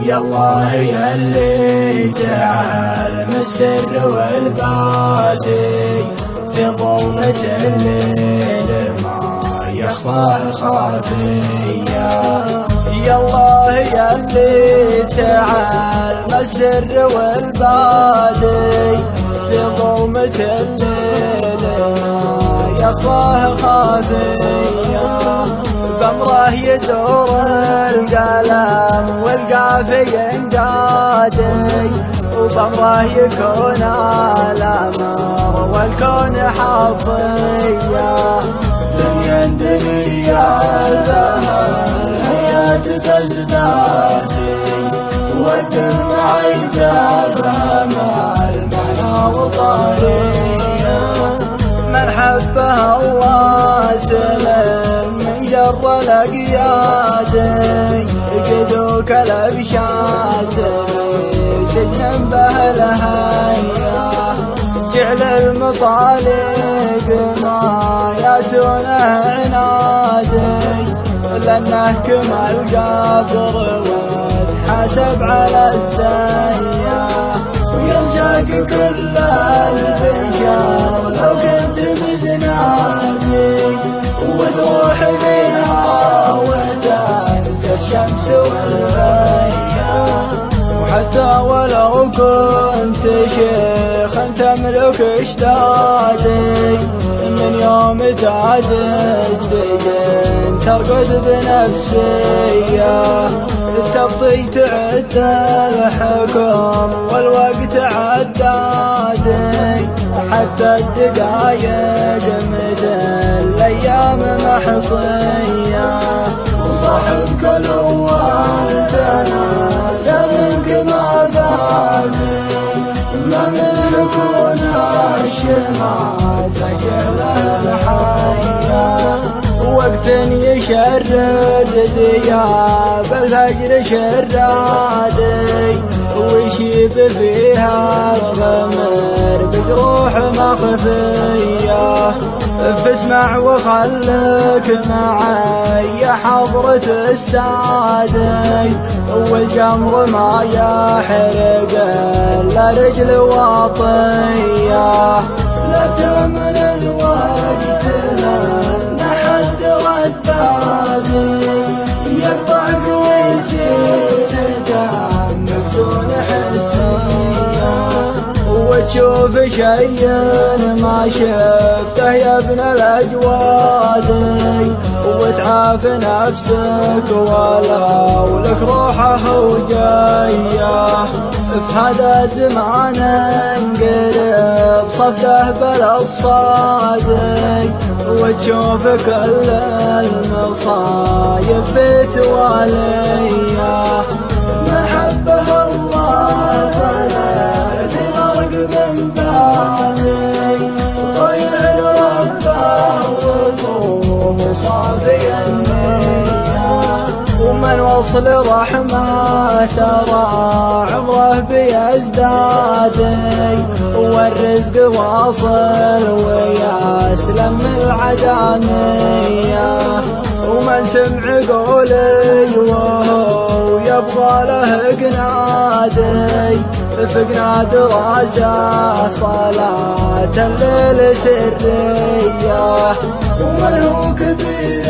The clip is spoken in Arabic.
يا الله يا اللي جعل السر والبادي في ظلمة الليل ما يخفى خافيا. يا الله يا اللي جعل السر والبادي في ظلمة الليل ما يخفى خافيا. بأمره يدور القلم والقافي ينقادي وبأمره يكون الأمر والكون حاصيا. دنيا دنيا الحياة تزدادي والدمع يتفهم المعنى وطريقه. من حبه الله سلم جر الأقيادي قدوك الأبشات سجن بهلهيا. جعل المطالب ما ياتونه عنادي لأنه كمال القبر وتحاسب على السيا. ويرزاق كل البشر لو كنت مزنادي وتروح بها وتنسى الشمس والريا. وحتى ولو كنت شيخا تملك اشتادي من يوم تعد السجن ترقد بنفسية. تبطي تعد الحكم والوقت عدادي حتى الدقايق مثل الأيام محصية. وصاحب كل والدنا منك ما فادي ما ملكون الشمعة تجعل الحياة. وقت يشرد ثياب الفجر شرادي ويشيب فيها الغمر بجروح مخفية. فاسمع وخلك معي حضرة السادي والجمر ما يحرق الا رجل واطية. لا تمن الوقت لان حد ردادي يقطعك ويصير دمك دون حسية. وتشوف شيء ما شفته يا ابن الأجواد وتعافي نفسك ولو لك روحه وجايه. في هذا الزمان انقلب صفده بالاصفاد وتشوف كل المصايب في تواليه. من حبه الله فلا في مرقب بالي طيع ربه وقوه صافي النية. ومن وصل رحمه ترى عمره بيزدادي والرزق واصل ويسلم من العدامية. ومن سمع قولي وهو يبغى له قنادي فقناد راسه صلاة الليل سرية. ومن هو كبير